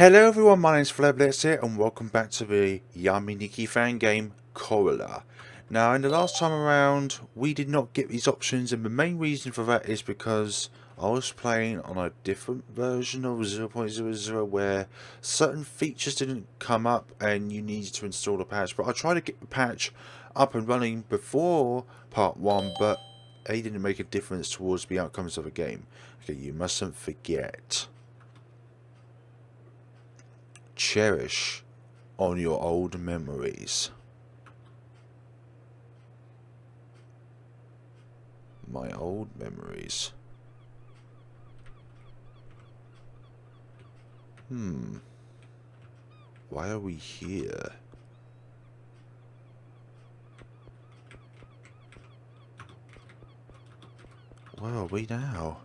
Hello everyone, my name is FlareBlitzed here and welcome back to the Yume Nikki Fangame Corallo. Now in the last time around we did not get these options, and the main reason for that is because I was playing on a different version of 0.00 where certain features didn't come up and you needed to install a patch. But I tried to get the patch up and running before part 1, but it didn't make a difference towards the outcomes of the game. Okay, you mustn't forget. Cherish on your old memories. My old memories. Why are we here? Where are we now?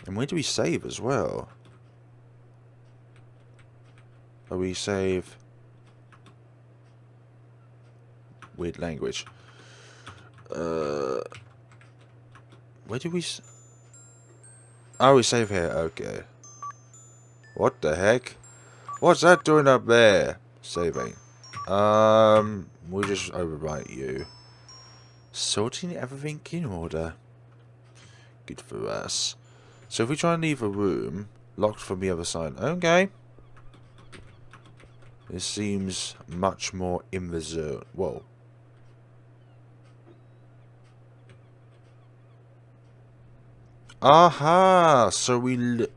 And where do we save as well? Are we save? Weird language. Where do we? Oh, we save here. Okay. What the heck? What's that doing up there? Saving. We'll just overwrite you. Sorting everything in order. Good for us. So if we try and leave a room, locked from the other side. Okay. This seems much more in the zone. Whoa. Aha! So we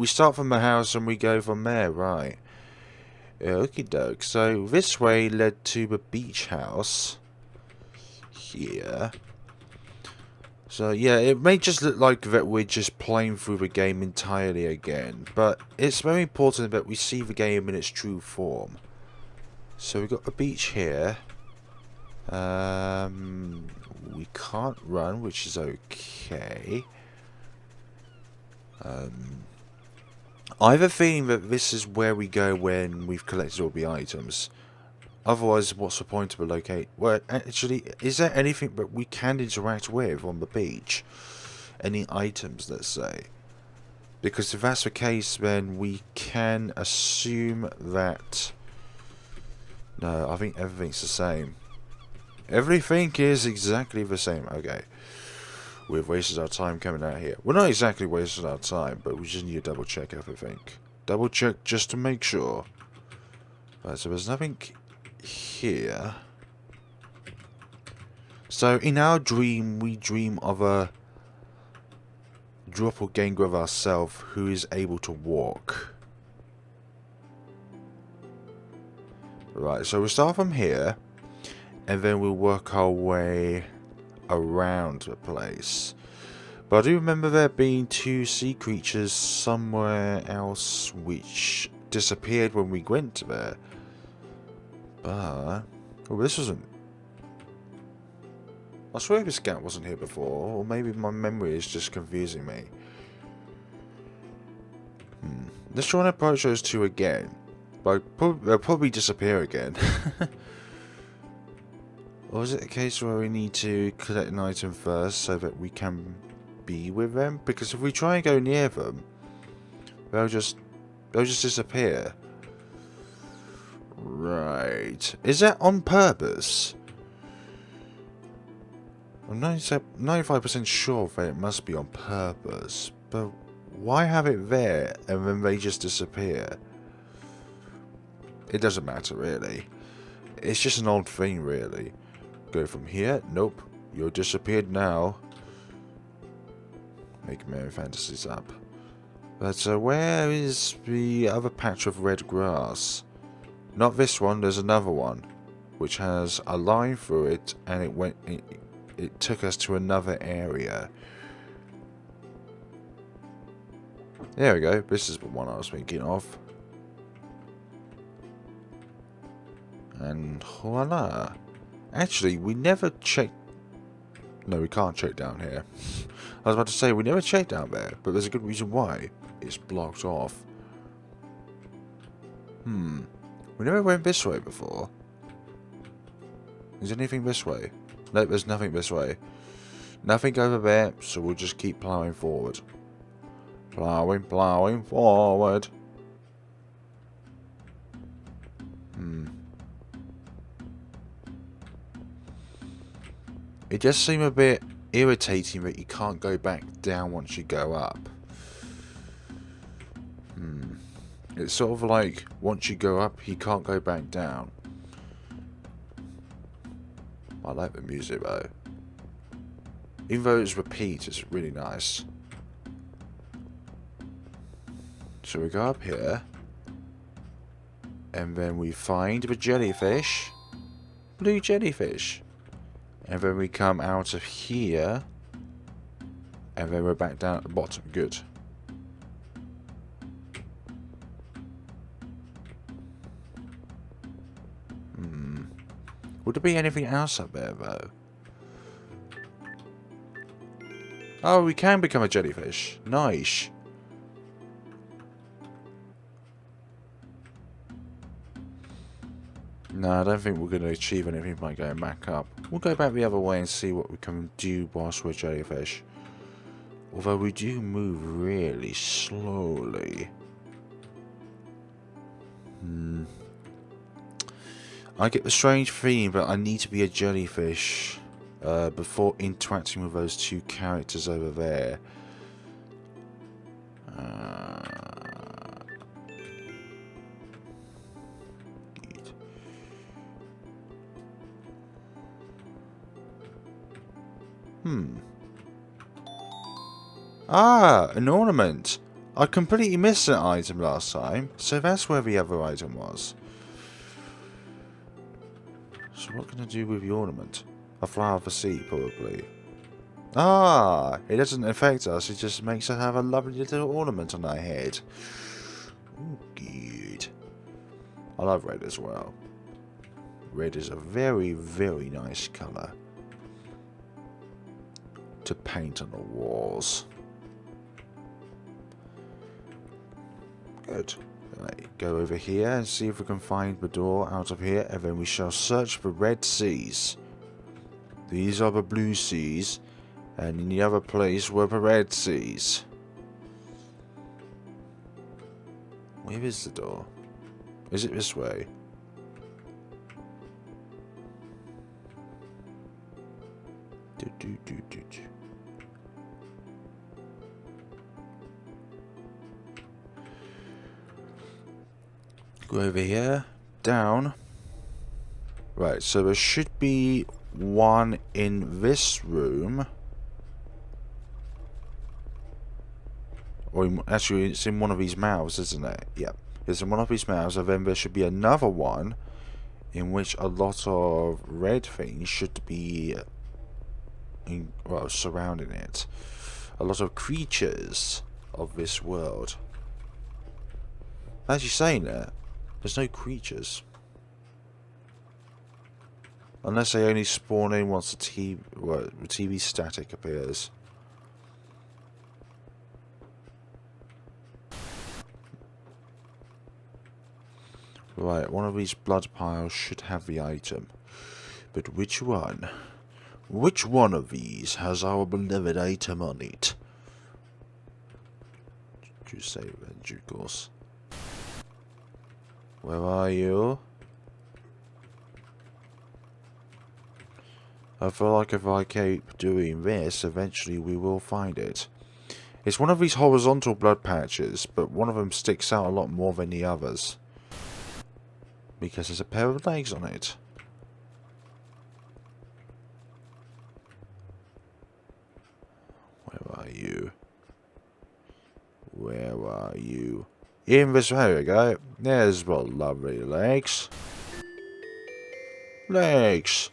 start from the house and we go from there, right? Okie doke. So this way led to the beach house. Here. So yeah, it may just look like that we're just playing through the game entirely again, but it's very important that we see the game in its true form. So we've got the beach here. We can't run, which is okay. I have a feeling that this is where we go when we've collected all the items. Otherwise, what's the point of a locate? Well, actually, is there anything that we can interact with on the beach? Any items, let's say? Because if that's the case, then we can assume that... No, I think everything's the same. Everything is exactly the same. Okay. We've wasted our time coming out here. We're not exactly wasting our time, but we just need to double check everything. Double check just to make sure. Right, so there's nothing here. So in our dream, we dream of a doppelganger of ourselves who is able to walk. Right, so we'll start from here, and then we'll work our way around the place. But I do remember there being two sea creatures somewhere else which disappeared when we went there. But... oh, this wasn't... I swear this cat wasn't here before, or maybe my memory is just confusing me. Let's try and approach those two again. But they'll probably disappear again. Or is it a case where we need to collect an item first so that we can be with them? Because if we try and go near them, they'll just disappear. Right. Is that on purpose? I'm 95% sure that it must be on purpose. But why have it there and then they just disappear? It doesn't matter really. It's just an odd thing really. Go from here? Nope. You're disappeared now. Make my own fantasies up. But where is the other patch of red grass? Not this one, there's another one. Which has a line through it and it took us to another area. There we go. This is the one I was thinking of. And voila. Actually, we never checked... No, we can't check down here. I was about to say, we never checked down there, but there's a good reason why. It's blocked off. We never went this way before. Is anything this way? No, there's nothing this way. Nothing over there, so we'll just keep plowing forward. Plowing forward. It does seem a bit irritating that you can't go back down once you go up. It's sort of like, once you go up, you can't go back down. I like the music though. Even though it's repeat, it's really nice. So we go up here. And then we find the jellyfish. Blue jellyfish. And then we come out of here. And then we're back down at the bottom. Good. Would there be anything else up there, though? Oh, we can become a jellyfish. Nice. No, I don't think we're going to achieve anything by going back up. We'll go back the other way and see what we can do whilst we're jellyfish. Although we do move really slowly. I get the strange feeling that I need to be a jellyfish before interacting with those two characters over there. Ah, an ornament. I completely missed an item last time, so that's where the other item was. So what can I do with the ornament? A flower of the sea, probably. Ah, it doesn't affect us, it just makes us have a lovely little ornament on our head. Ooh, good. I love red as well. Red is a very, very nice colour to paint on the walls. Good. Right, go over here and see if we can find the door out of here, and then we shall search for red seas. These are the blue seas, and in the other place were the red seas. Where is the door? Is it this way? Go over here, down. Right, so there should be one in this room. Or actually, it's in one of these mouths, isn't it? Yep. It's in one of these mouths, and then there should be another one in which a lot of red things should be surrounding it. A lot of creatures of this world. As you're saying that, there's no creatures. Unless they only spawn in once the TV static appears. Right, one of these blood piles should have the item. But which one? Which one of these has our beloved item on it? Did you say that, due course? Where are you? I feel like if I keep doing this, eventually we will find it. It's one of these horizontal blood patches, but one of them sticks out a lot more than the others. Because there's a pair of legs on it. Where are you? Where are you? In this, there we go. There's the lovely legs. Legs!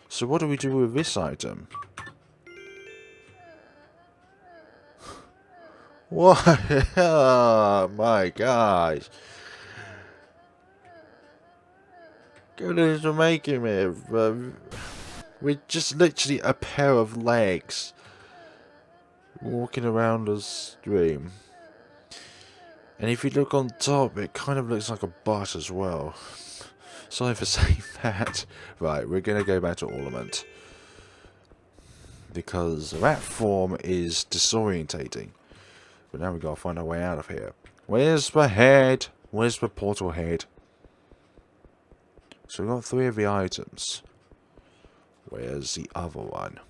So what do we do with this item? What? Oh my gosh. Goodness for making me. We're just literally a pair of legs. Walking around the stream. And if you look on top, it kind of looks like a butt as well. Sorry for saying that. Right, we're going to go back to ornament. Because that form is disorientating. But now we gotta find our way out of here. Where's the head? Where's the portal head? So we've got 3 of the items. Where's the other one?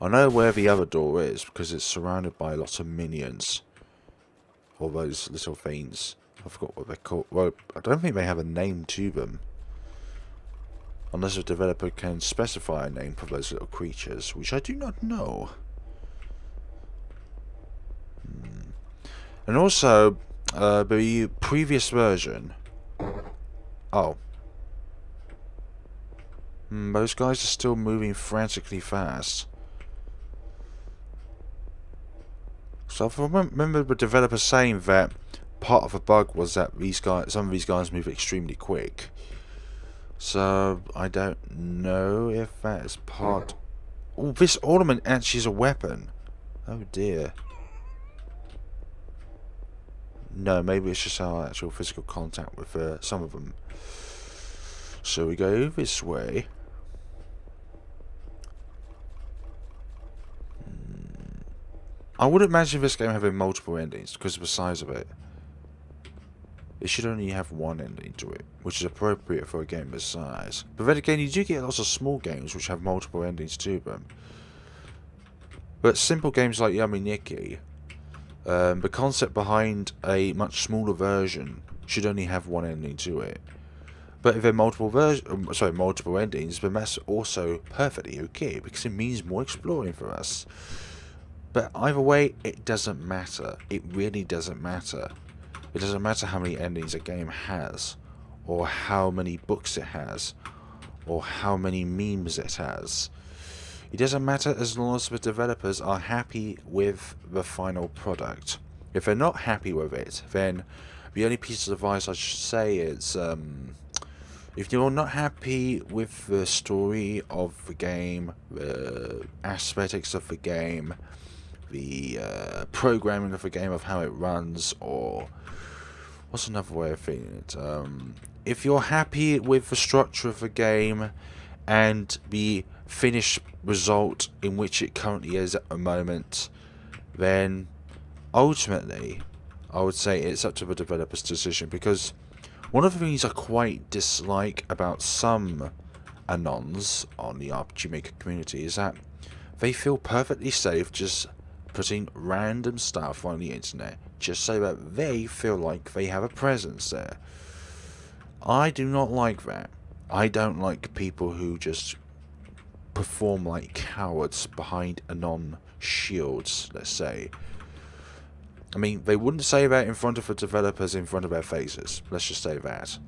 I know where the other door is because it's surrounded by lots of minions. All those little things. I forgot what they're called. Well, I don't think they have a name to them. Unless a developer can specify a name for those little creatures, which I do not know. And also, the previous version... Oh. Those guys are still moving frantically fast. So I remember the developer saying that part of the bug was that some of these guys move extremely quick. So I don't know if that is part... Oh, this ornament actually is a weapon. Oh dear. No, maybe it's just our actual physical contact with some of them. So we go this way. I would imagine this game having multiple endings because of the size of it. It should only have one ending to it, which is appropriate for a game this size. But then again, you do get lots of small games which have multiple endings to them. But simple games like Yume Nikki, the concept behind a much smaller version should only have one ending to it. But if there are multiple endings, then that's also perfectly okay because it means more exploring for us. But either way, it doesn't matter. It really doesn't matter. It doesn't matter how many endings a game has, or how many books it has, or how many memes it has. It doesn't matter as long as the developers are happy with the final product. If they're not happy with it, then the only piece of advice I should say is, if you're not happy with the story of the game, the aesthetics of the game, the programming of the game, of how it runs, or what's another way of feeling it? If you're happy with the structure of the game and the finished result in which it currently is at the moment, then ultimately I would say it's up to the developer's decision, because one of the things I quite dislike about some anons on the RPG Maker community is that they feel perfectly safe just putting random stuff on the internet just so that they feel like they have a presence there. I do not like that. I don't like people who just perform like cowards behind anon shields, let's say. I mean, they wouldn't say that in front of the developers, in front of their faces. Let's just say that.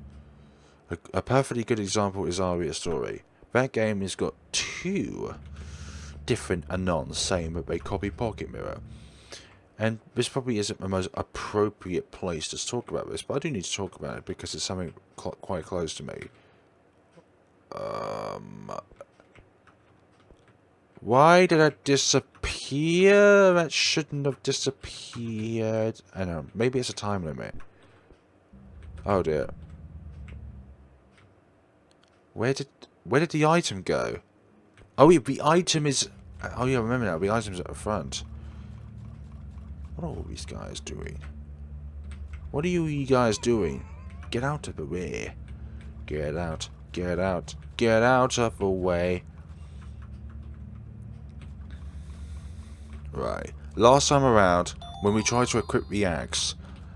A perfectly good example is Aria Story. That game has got 2 different anons saying that they copy Pocket Mirror. And this probably isn't the most appropriate place to talk about this, but I do need to talk about it because it's something quite close to me. Why did that disappear? That shouldn't have disappeared. I don't know, maybe it's a time limit. Oh dear. Where did the item go? Oh yeah, the item is... Oh yeah, remember now, the item's at the front. What are all these guys doing? What are you guys doing? Get out of the way. Get out. Get out. Get out of the way. Right. Last time around, when we tried to equip the axe,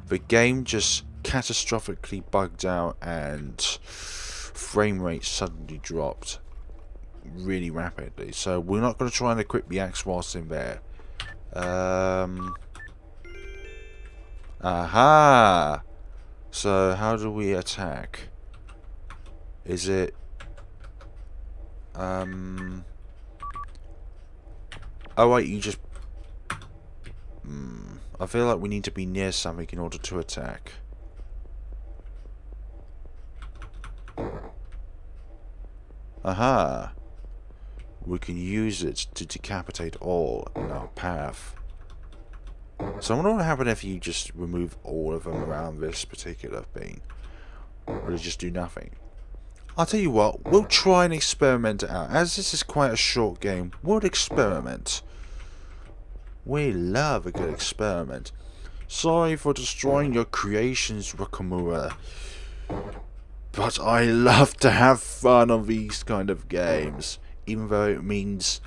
the game just catastrophically bugged out and frame rate suddenly dropped really rapidly. So we're not going to try and equip the axe whilst in there. Aha! So how do we attack? Is it... Oh wait, you just... I feel like we need to be near something in order to attack. Aha! We can use it to decapitate all in our path. So I wonder what would happen if you just remove all of them around this particular thing. Or they just do nothing. I'll tell you what, we'll try and experiment it out. As this is quite a short game, we'll experiment. We love a good experiment. Sorry for destroying your creations, Rukomura. But I love to have fun on these kind of games, even though it means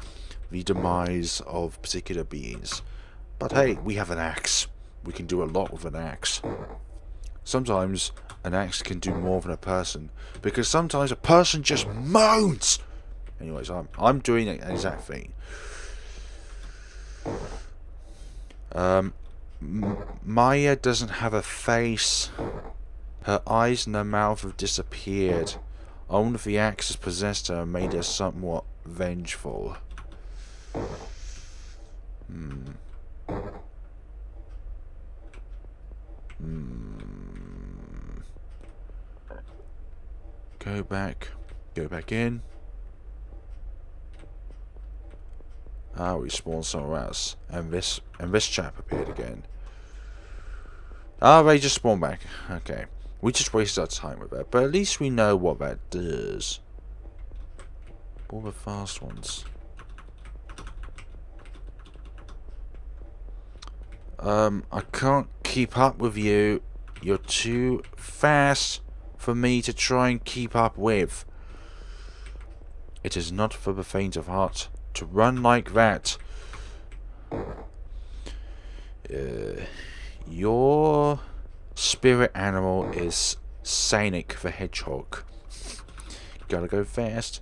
the demise of particular beings. But hey, we have an axe. We can do a lot with an axe. Sometimes an axe can do more than a person, because sometimes a person just moans. Anyways, I'm doing the exact thing. Maya doesn't have a face. Her eyes and her mouth have disappeared. I wonder if the axe has possessed her and made her somewhat vengeful. Go back in. Ah, we spawned somewhere else, and this chap appeared again. Ah, they just spawned back. Okay, we just wasted our time with that, but at least we know what that does. All the fast ones. I can't keep up with you. You're too fast for me to try and keep up with. It is not for the faint of heart to run like that. Your spirit animal is Sonic the Hedgehog. Gotta go fast.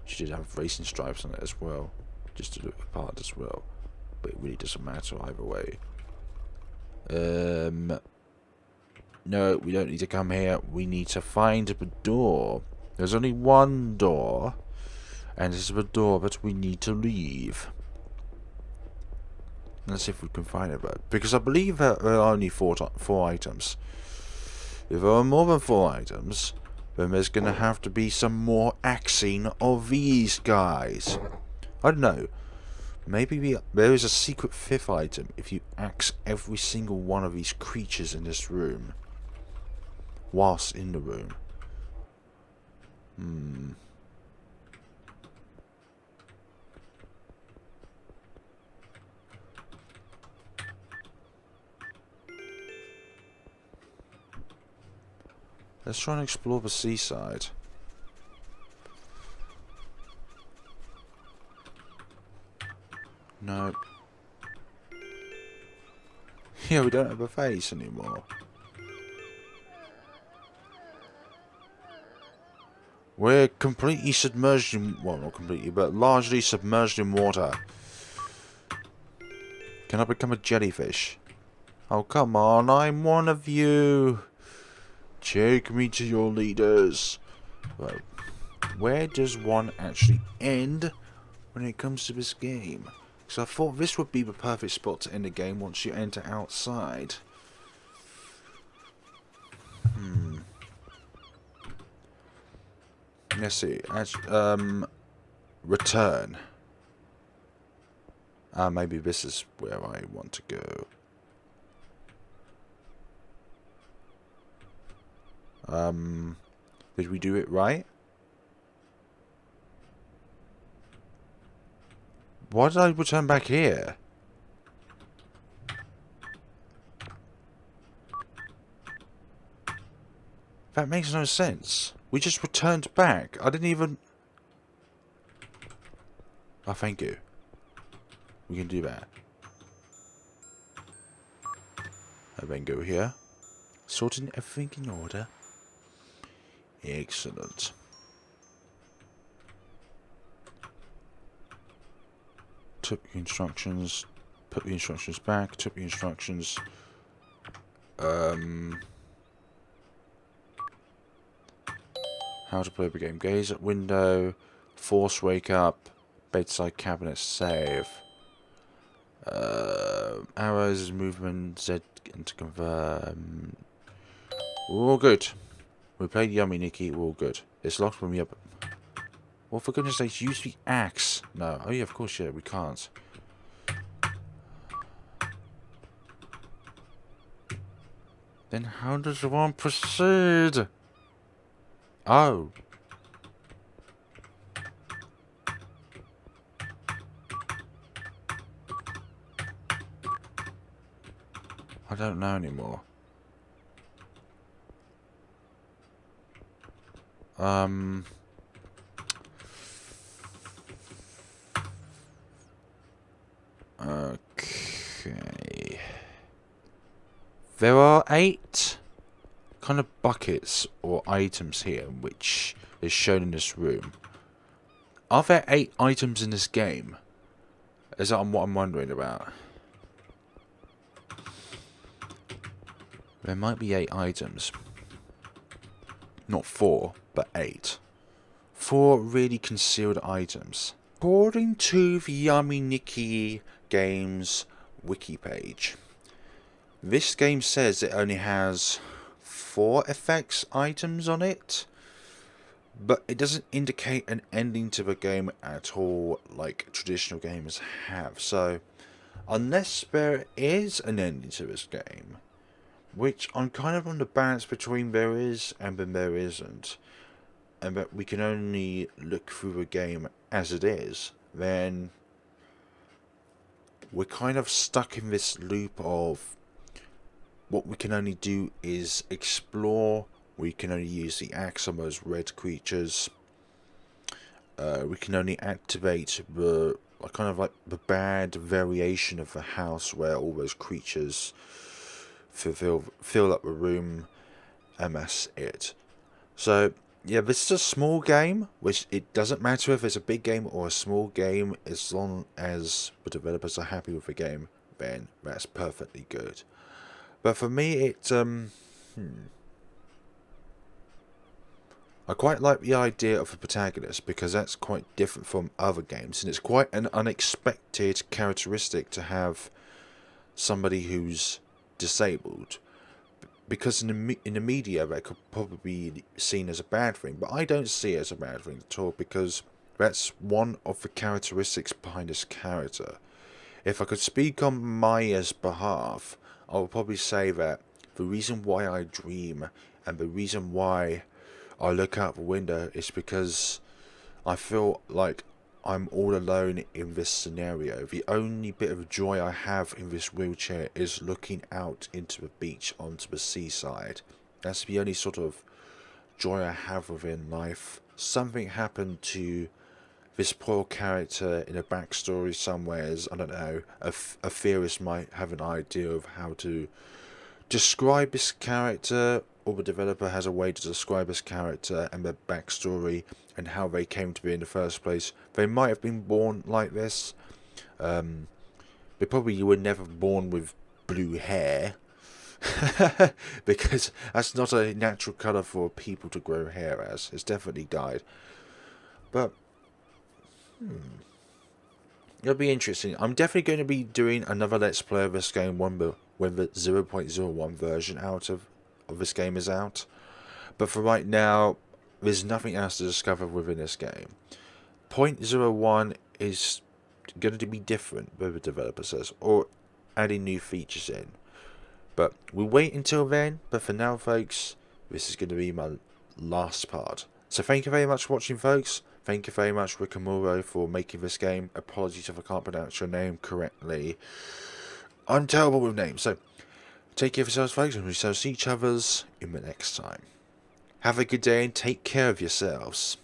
She did have racing stripes on it as well, just to look the part as well. But it really doesn't matter either way. No, we don't need to come here. We need to find the door. There's only one door, and this is the door that we need to leave. Let's see if we can find it, because I believe there are only four items. If there are more than 4 items, then there's going to have to be some more axing of these guys. I don't know. Maybe there is a secret 5th item if you axe every single one of these creatures in this room whilst in the room. Let's try and explore the seaside. No. Yeah, we don't have a face anymore. We're completely submerged in... well, not completely, but largely submerged in water. Can I become a jellyfish? Oh, come on, I'm one of you. Take me to your leaders. Right. Where does one actually end when it comes to this game? Because I thought this would be the perfect spot to end the game once you enter outside. Let's see. Return. Maybe this is where I want to go. Did we do it right? Why did I return back here? That makes no sense. We just returned back. I didn't even... oh, thank you. We can do that. And then go here. Sorting everything in order. Excellent. Took the instructions. Put the instructions back. Took the instructions. How to play the game. Gaze at window. Force wake up. Bedside cabinet save. Arrows movement. Z to confirm. We're all good. We played Yume Nikki. We're all good. It's locked when we up. Well, for goodness sakes, use the axe. No. Oh yeah, of course, yeah. We can't. Then how does one proceed? Oh. I don't know anymore. Okay. There are 8 kind of buckets or items here, which is shown in this room. Are there 8 items in this game? Is that what I'm wondering about? There might be 8 items. Not 4, but 8. 4 really concealed items. According to the Yume Nikki Games wiki page, this game says it only has 4 effects items on it, but it doesn't indicate an ending to the game at all like traditional games have. So, unless there is an ending to this game, which I'm kind of on the balance between there is and then there isn't, and that we can only look through the game as it is, then we're kind of stuck in this loop of what we can only do is explore. We can only use the axe on those red creatures. We can only activate the kind of like the bad variation of the house where all those creatures fill up the room, and that's it. So yeah, this is a small game, which it doesn't matter if it's a big game or a small game, as long as the developers are happy with the game, then that's perfectly good. But for me, it I quite like the idea of the protagonist, because that's quite different from other games, and it's quite an unexpected characteristic to have somebody who's disabled. Because in the media that could probably be seen as a bad thing, but I don't see it as a bad thing at all, because that's one of the characteristics behind this character. If I could speak on Maya's behalf, I would probably say that the reason why I dream and the reason why I look out the window is because I feel like I'm all alone in this scenario. The only bit of joy I have in this wheelchair is looking out into the beach, onto the seaside. That's the only sort of joy I have within life. Something happened to this poor character in a backstory somewheres. I don't know. A theorist might have an idea of how to describe this character, or the developer has a way to describe this character and their backstory and how they came to be in the first place. They might have been born like this. They probably were never born with blue hair. Because that's not a natural colour for people to grow hair as. It's definitely dyed. But it'll be interesting. I'm definitely going to be doing another Let's Play of this game when the 0.01 version out of this game is out. But for right now, there's nothing else to discover within this game. 0.01 is going to be different, the developer says, or adding new features in. But we'll wait until then. But for now, folks, this is going to be my last part. So thank you very much for watching, folks. Thank you very much, Rukomura, for making this game. Apologies if I can't pronounce your name correctly. I'm terrible with names. So take care of yourselves, folks, and we shall see each other's in the next time. Have a good day and take care of yourselves.